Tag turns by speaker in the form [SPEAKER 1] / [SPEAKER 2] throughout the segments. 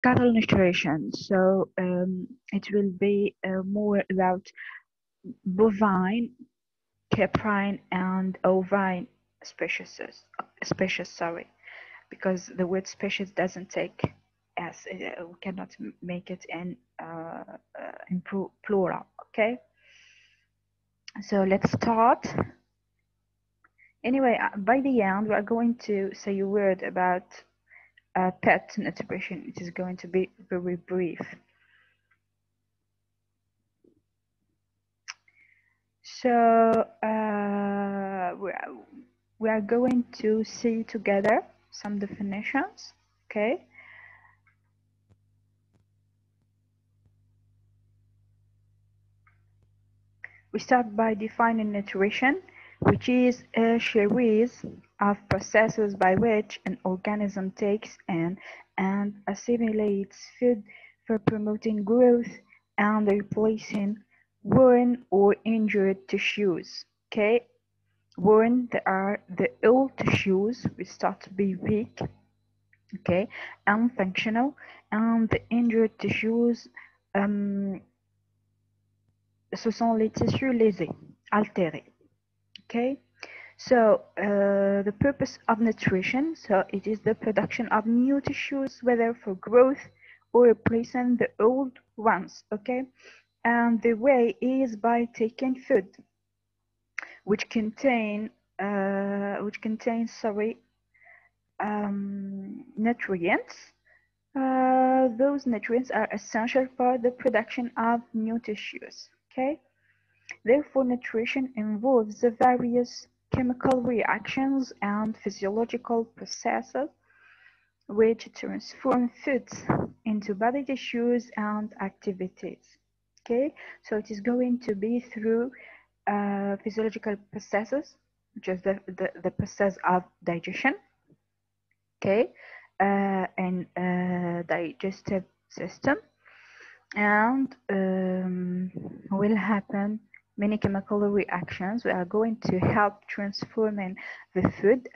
[SPEAKER 1] cattle nutrition. So it will be more about bovine, caprine, and ovine species. Species, sorry, because the word species doesn't take as we cannot make it in plural. Okay, so let's start. Anyway, by the end, we are going to say a word about pet nutrition. It is going to be very brief. So we are going to see together some definitions. Okay. We start by defining nutrition, which is a series of processes by which an organism takes in and assimilates food for promoting growth and replacing worn or injured tissues. Okay, worn, they are the old tissues which start to be weak, okay, and functional, and the injured tissues, ce sont les tissus lésés, altérés. Okay, so the purpose of nutrition, so it is the production of new tissues, whether for growth or replacing the old ones. Okay, and the way is by taking food which contains nutrients. Those nutrients are essential for the production of new tissues. Okay. Therefore, nutrition involves the various chemical reactions and physiological processes which transform foods into body tissues and activities. Okay, so it is going to be through physiological processes, which is the process of digestion, okay, and digestive system, and will happen many chemical reactions. We are going to help transforming the food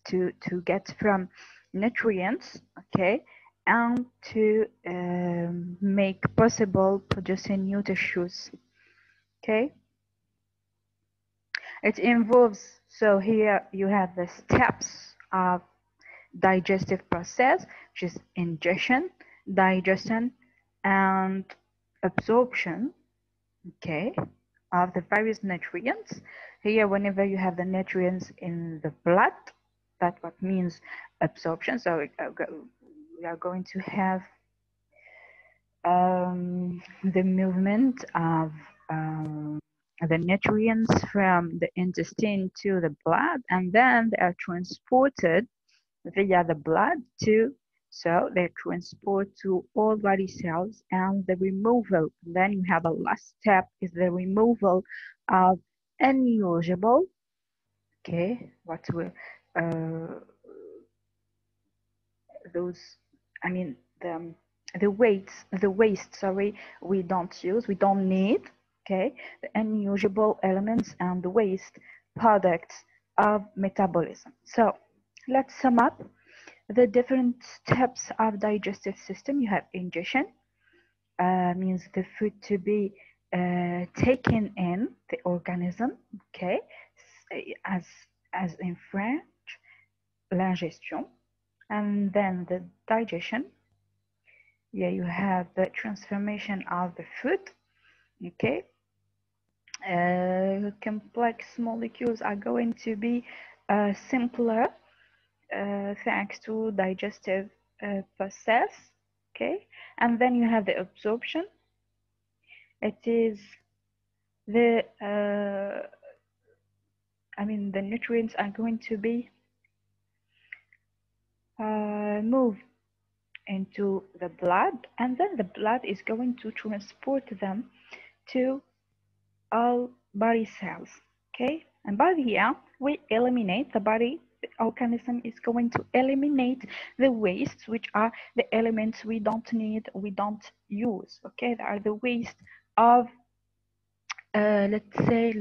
[SPEAKER 1] to get from nutrients, okay, and to make possible producing new tissues. Okay, it involves, so here you have the steps of digestive process, which is ingestion, digestion, and absorption, okay, of the various nutrients. Here, whenever you have the nutrients in the blood, that's what means absorption. So we are going to have the movement of the nutrients from the intestine to the blood, and then they are transported via the blood so they transport to all body cells, and the removal. Then you have a last step is the removal of unusable, okay, what will those, I mean the waste, sorry, we don't need, okay, the unusable elements and the waste products of metabolism. So let's sum up the different steps of digestive system. You have ingestion, means the food to be taken in the organism, okay, as in French, l'ingestion. And then the digestion, yeah, you have the transformation of the food, okay. Complex molecules are going to be simpler thanks to digestive process, okay. And then you have the absorption. It is the the nutrients are going to be moved into the blood, and then the blood is going to transport them to all body cells, okay. And by the end, we eliminate the organism is going to eliminate the wastes, which are the elements we don't need, we don't use, okay. They are the waste of let's say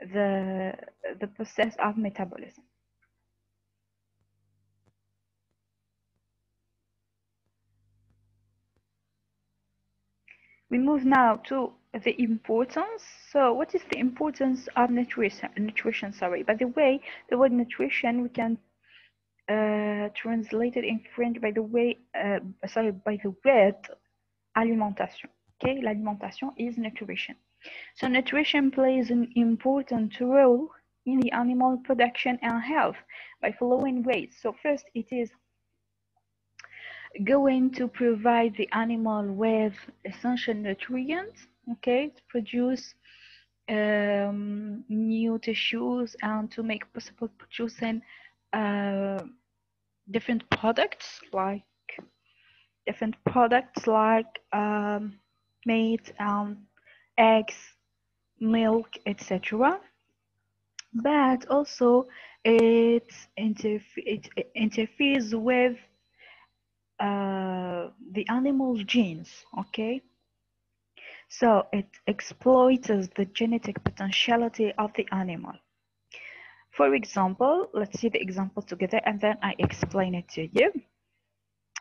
[SPEAKER 1] the process of metabolism. We move now to the importance. So what is the importance of nutrition, sorry. By the way, the word nutrition, we can translate it in French by the way, by the word alimentation. Okay, l'alimentation is nutrition. So nutrition plays an important role in the animal production and health by following ways. So first, it is going to provide the animal with essential nutrients, okay, to produce new tissues and to make possible producing uh, different products like meat, eggs, milk, etc. But also it interferes with the animal's genes, okay? So it exploits the genetic potentiality of the animal. For example, let's see the example together and then I explain it to you.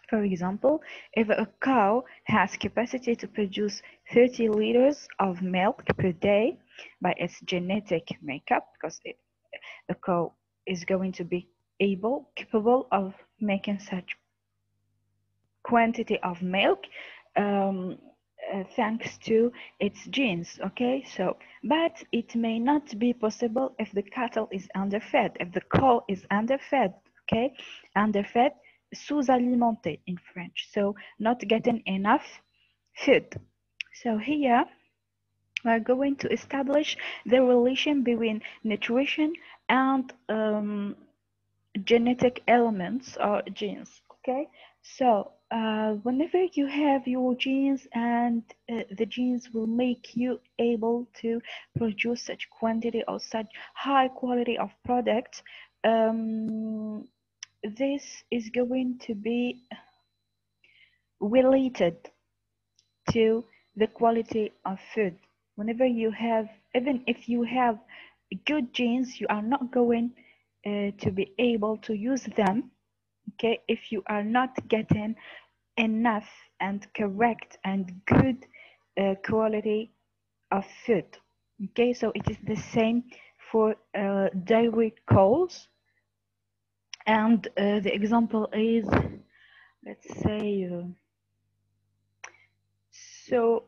[SPEAKER 1] For example, if a cow has capacity to produce 30 liters of milk per day by its genetic makeup, because the cow is going to be capable of making such quantity of milk thanks to its genes, okay? So, but it may not be possible if the cattle is underfed, if the cow is underfed, okay? Underfed, sous-alimenté in French, so not getting enough food. So here we're going to establish the relation between nutrition and genetic elements or genes, okay? So whenever you have your genes and the genes will make you able to produce such quantity or such high quality of products, this is going to be related to the quality of food. Whenever you have, even if you have good genes, you are not going to be able to use them, okay, if you are not getting enough and correct and good quality of food. Okay, so it is the same for dairy cows. And the example is, let's say, so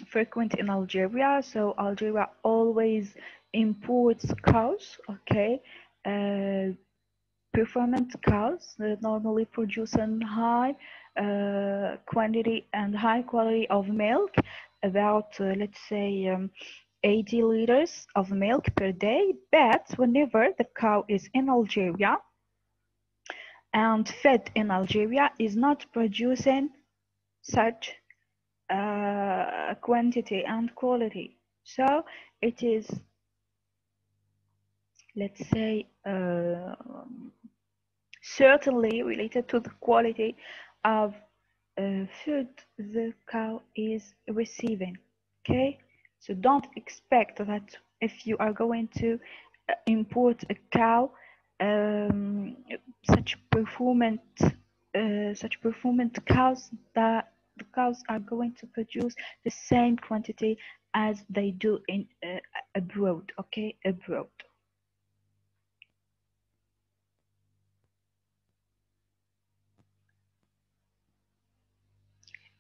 [SPEAKER 1] frequent in Algeria. So Algeria always imports cows, okay, performant cows that normally produce a high quantity and high quality of milk, about let's say 80 liters of milk per day. But whenever the cow is in Algeria and fed in Algeria, is not producing such quantity and quality. So it is, let's say, certainly related to the quality of food the cow is receiving. Okay, so don't expect that if you are going to import a cow, such performant cows, that the cows are going to produce the same quantity as they do in abroad. Okay, abroad.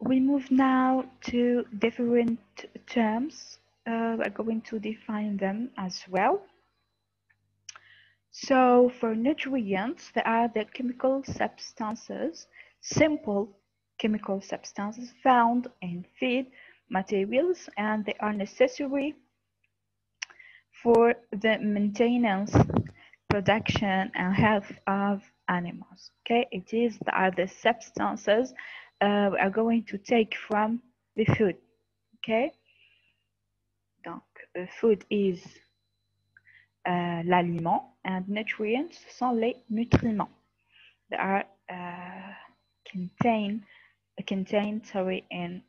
[SPEAKER 1] We move now to different terms. We're going to define them as well. So for nutrients, there are the chemical substances, simple chemical substances found in feed materials, and they are necessary for the maintenance, production, and health of animals. Okay, they are the substances we are going to take from the food. Okay, donc food is l'aliment and nutrients sont les nutriments. They are contained in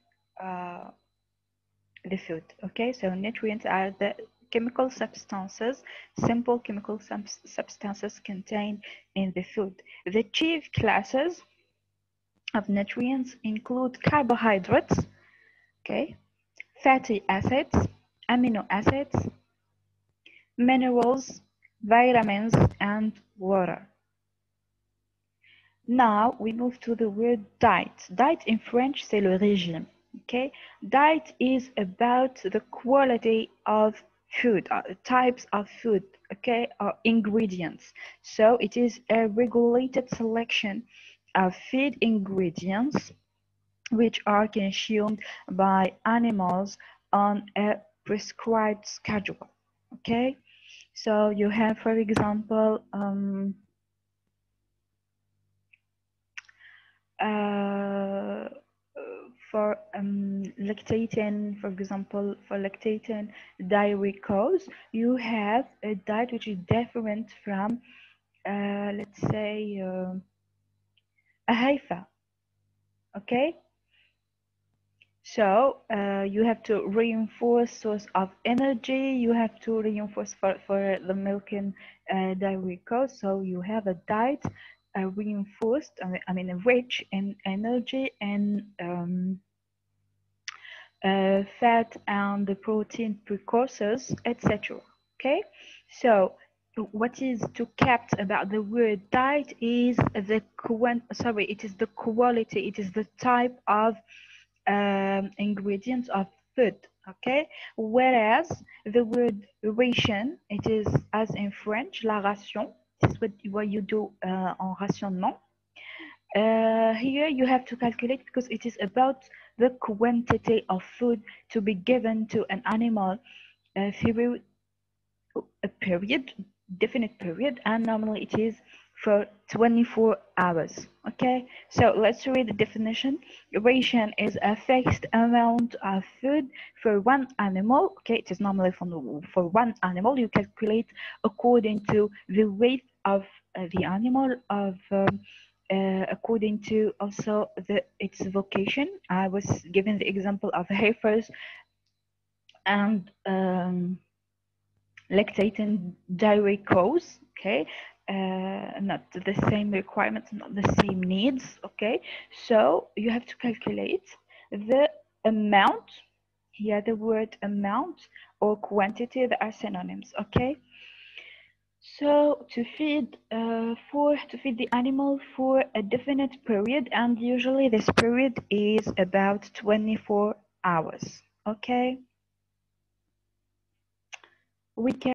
[SPEAKER 1] the food. Okay, so nutrients are the chemical substances, simple chemical substances contained in the food. The chief classes of nutrients include carbohydrates, okay, fatty acids, amino acids, minerals, vitamins, and water. Now we move to the word diet. Diet in French, c'est le régime. Okay, diet is about the quality of food, types of food, okay, or ingredients. So it is a regulated selection of feed ingredients which are consumed by animals on a prescribed schedule. Okay, so you have, for example, for lactating, for example, for lactating dairy cows, you have a diet which is different from, let's say, a heifer. Okay, so you have to reinforce source of energy. You have to reinforce for the milking dairy cows. So you have a diet reinforced, I mean, rich in energy and fat and the protein precursors, etc. Okay, so what is to kept about the word diet is the it is the quality, it is the type of ingredients of food. Okay, whereas the word ration, it is as in French la ration. This is what you do en rationnement. Here you have to calculate because it is about the quantity of food to be given to an animal through a period, definite period, and normally it is for 24 hours. Okay, so let's read the definition. Ration is a fixed amount of food for one animal. Okay, it is normally for one animal. You calculate according to the weight of the animal, of according to also its vocation. I was given the example of heifers and lactating dairy cows. Okay, not the same requirements, not the same needs. Okay, so you have to calculate the amount. Here the word amount or quantity, they are synonyms. Okay, so to feed the animal for a definite period, and usually this period is about 24 hours. Okay, we can